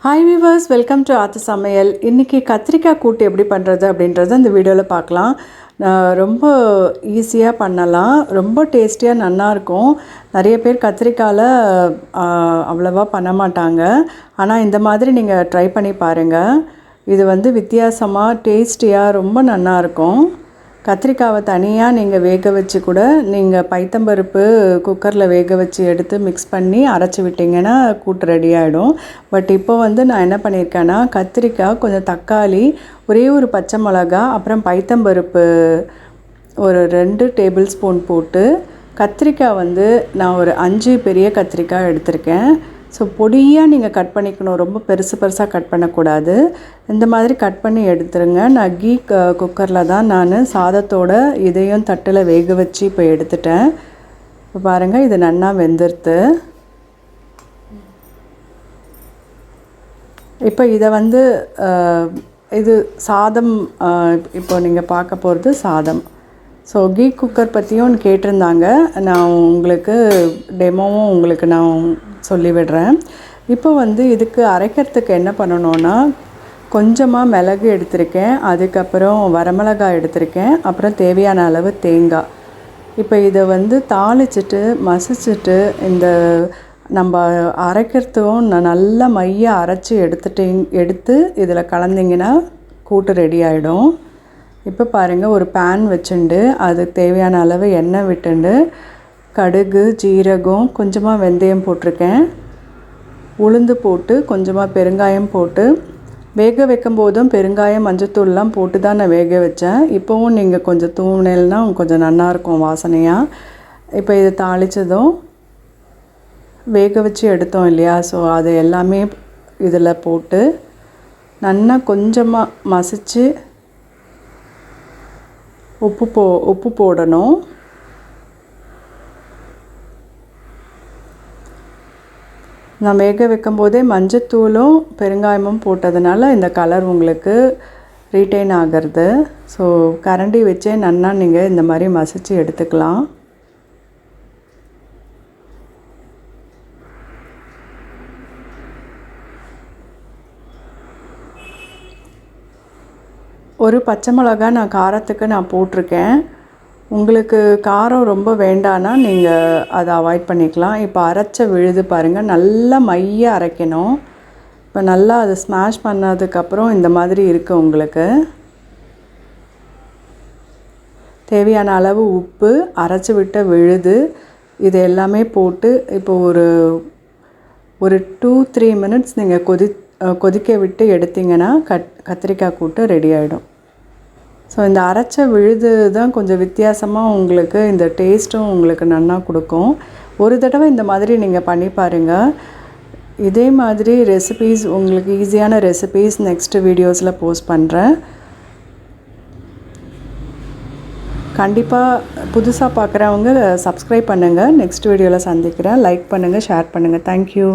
Hi viewers, welcome to ஆத்து சமையல். இன்றைக்கி கத்திரிக்காய் கூட்டு எப்படி பண்ணுறது அப்படின்றத இந்த வீடியோவில் பார்க்கலாம். ரொம்ப ஈஸியாக பண்ணலாம், ரொம்ப டேஸ்டியாக நல்லாயிருக்கும். நிறைய பேர் கத்திரிக்காயில் அவ்வளோவா பண்ண மாட்டாங்க. ஆனால் இந்த மாதிரி நீங்கள் ட்ரை பண்ணி பாருங்கள். இது வித்தியாசமாக டேஸ்டியாக ரொம்ப நல்லாயிருக்கும். கத்திரிக்காவை தனியாக நீங்கள் வேக வச்சு கூட நீங்கள் பைத்தம்பருப்பு குக்கரில் வேக வச்சு எடுத்து மிக்ஸ் பண்ணி அரைச்சி விட்டிங்கன்னா கூட்டு ரெடி ஆகிடும். பட் இப்போ நான் என்ன பண்ணியிருக்கேன்னா, கத்திரிக்காய், கொஞ்சம் தக்காளி, ஒரே ஒரு பச்சை மிளகா, அப்புறம் பைத்தம்பருப்பு ஒரு 2 டேபிள் ஸ்பூன் போட்டு, கத்திரிக்காய் நான் ஒரு 5 பெரிய கத்திரிக்காய் எடுத்திருக்கேன். ஸோ பொடியாக நீங்கள் கட் பண்ணிக்கணும், ரொம்ப பெருசாக கட் பண்ணக்கூடாது. இந்த மாதிரி கட் பண்ணி எடுத்துருங்க. நான் குக்கரில் தான் நான் சாதத்தோட இதையும் தட்டில் வேக வச்சு இப்போ எடுத்துட்டேன். இப்போ பாருங்கள், இது நன்னா வெந்துருத்து. இப்போ இதை இது சாதம். இப்போ நீங்கள் பார்க்க போகிறது சாதம். ஸோ குக்கர் பற்றியும் கேட்டிருந்தாங்க. நான் உங்களுக்கு டெமோவும் உங்களுக்கு நான் சொல்லிவிடுறேன். இப்போ இதுக்கு அரைக்கிறதுக்கு என்ன பண்ணணுன்னா, கொஞ்சமாக மிளகு எடுத்திருக்கேன், அதுக்கப்புறம் வரமிளகாய் எடுத்திருக்கேன், அப்புறம் தேவையான அளவு தேங்காய். இப்போ இதை தாளிச்சிட்டு மசிச்சுட்டு இந்த நம்ம அரைக்கிறதுக்கும் நல்லா மைய அரைச்சி எடுத்து இதில் கலந்திங்கன்னா கூட்டு ரெடி ஆகிடும். இப்போ பாருங்கள், ஒரு பேன் வச்சுண்டு அதுக்கு தேவையான அளவு எண்ணெய் விட்டுண்டு கடுகு, ஜீரகம், கொஞ்சமாக வெந்தயம் போட்டிருக்கேன், உளுந்து போட்டு கொஞ்சமாக பெருங்காயம் போட்டு, வேக வைக்கும் போதும் பெருங்காயம், மஞ்சத்தூள்லாம் போட்டு தான் நான் வேக வச்சேன். இப்போவும் நீங்கள் கொஞ்சம் தூவுனேல்னா கொஞ்சம் நல்லாயிருக்கும் வாசனையாக. இப்போ இதை தாளித்ததும் வேக வச்சு எடுத்தோம் இல்லையா, ஸோ அது எல்லாமே இதில் போட்டு நல்லா கொஞ்சமாக மசித்து உப்பு போடணும். நான் வேக வைக்கும் போதே மஞ்சத்தூளும் பெருங்காயமும் போட்டதுனால இந்த கலர் உங்களுக்கு ரீட்டைன் ஆகிறது. ஸோ கரண்டி வச்சே நல்லா நீங்கள் இந்த மாதிரி மசித்து எடுத்துக்கலாம். ஒரு பச்சை மிளகா நான் காரத்துக்கு நான் போட்டிருக்கேன். உங்களுக்கு காரம் ரொம்ப வேண்டான்னா நீங்கள் அதை அவாய்ட் பண்ணிக்கலாம். இப்போ அரைச்ச விழுது பாருங்கள், நல்லா மைய அரைக்கணும். இப்போ நல்லா அதை ஸ்மாஷ் பண்ணதுக்கப்புறம் இந்த மாதிரி இருக்குது. உங்களுக்கு தேவையான அளவு உப்பு, அரைச்சி விட்ட விழுது, இது எல்லாமே போட்டு இப்போ ஒரு 2-3 மினிட்ஸ் நீங்கள் கொதிக்க விட்டு எடுத்திங்கன்னா கத்திரிக்காய் கூட்டு ரெடி ஆகிடும். ஸோ இந்த அரைச்ச விழுது தான் கொஞ்சம் வித்தியாசமாக உங்களுக்கு இந்த டேஸ்ட்டும் உங்களுக்கு நல்லா கொடுக்கும். ஒரு தடவை இந்த மாதிரி நீங்கள் பண்ணி பாருங்கள். இதே மாதிரி ரெசிபீஸ், உங்களுக்கு ஈஸியான ரெசிபீஸ் நெக்ஸ்ட்டு வீடியோஸில் போஸ்ட் பண்ணுறேன். கண்டிப்பாக புதுசாக பார்க்குறவங்க சப்ஸ்கிரைப் பண்ணுங்கள். நெக்ஸ்ட் வீடியோவில் சந்திக்கிறேன். லைக் பண்ணுங்கள், ஷேர் பண்ணுங்கள். தேங்க்யூ.